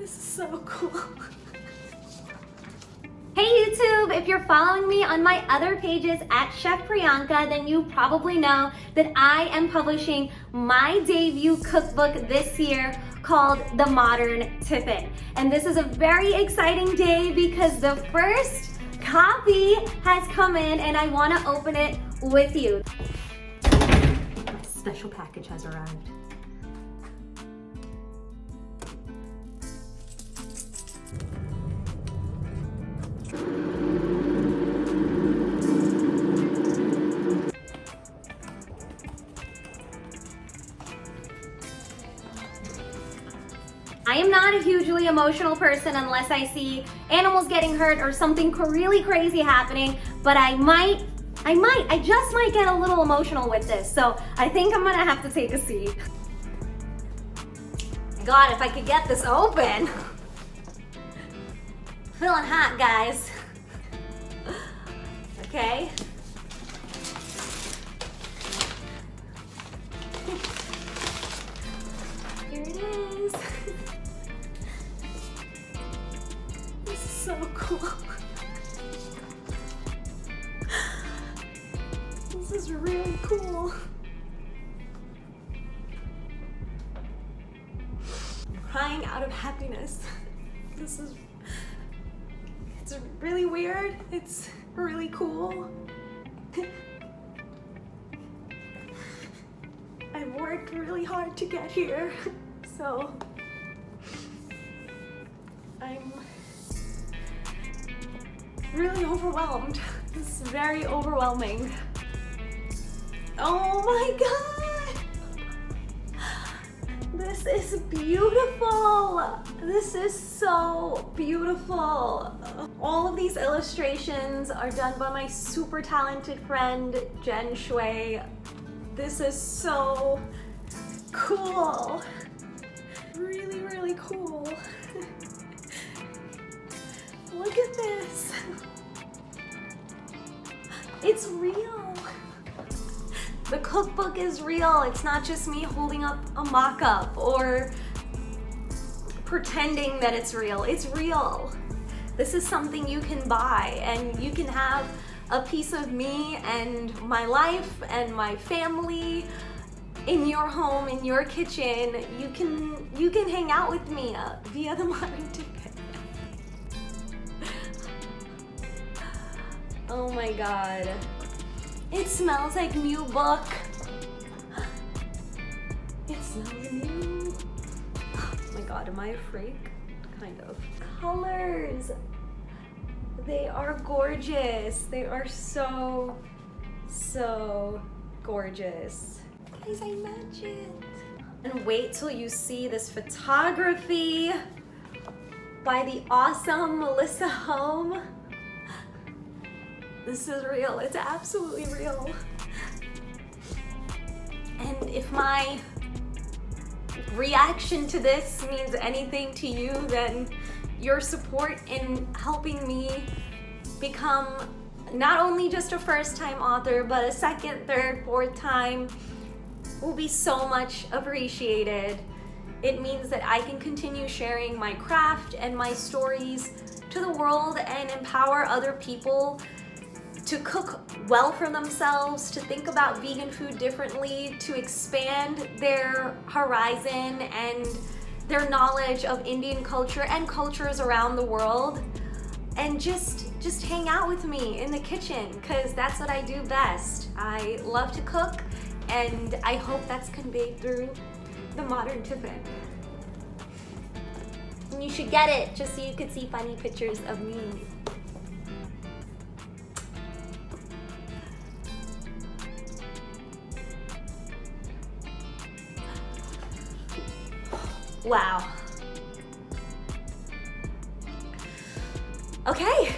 This is so cool. Hey YouTube, if you're following me on my other pages at Chef Priyanka, then you probably know that I am publishing my debut cookbook this year called The Modern Tiffin. And this is a very exciting day because the first copy has come in and I want to open it with you. My special package has arrived. I am not a hugely emotional person unless I see animals getting hurt or something really crazy happening, but I just might get a little emotional with this. So I think I'm gonna have to take a seat. God, if I could get this open. Feeling hot, guys. Okay. Here it is. This is so cool. This is really cool. I'm crying out of happiness. It's really weird. It's really cool. I've worked really hard to get here, so I'm really overwhelmed. This is very overwhelming. Oh my God! This is beautiful! This is so beautiful! All of these illustrations are done by my super talented friend, Jen Shui. This is so cool. Really, really cool. Look at this. It's real. The cookbook is real. It's not just me holding up a mock-up or pretending that it's real. It's real. This is something you can buy and you can have a piece of me and my life and my family in your home, in your kitchen. You can hang out with me via The Modern Tiffin. Oh my God. It smells like new book. It smells new. Oh my God, am I a freak? Kind of. Colors. They are gorgeous. They are so, so gorgeous. Guys, I match it. And wait till you see this photography by the awesome Melissa Home. This is real. It's absolutely real. And if my reaction to this means anything to you, then your support in helping me become not only just a first-time author, but a second, third, fourth time will be so much appreciated. It means that I can continue sharing my craft and my stories to the world and empower other people to cook well for themselves, to think about vegan food differently, to expand their horizon and their knowledge of Indian culture and cultures around the world, and just hang out with me in the kitchen, because that's what I do best. I love to cook, and I hope that's conveyed through The Modern Tiffin. And you should get it just so you could see funny pictures of me. Wow. Okay.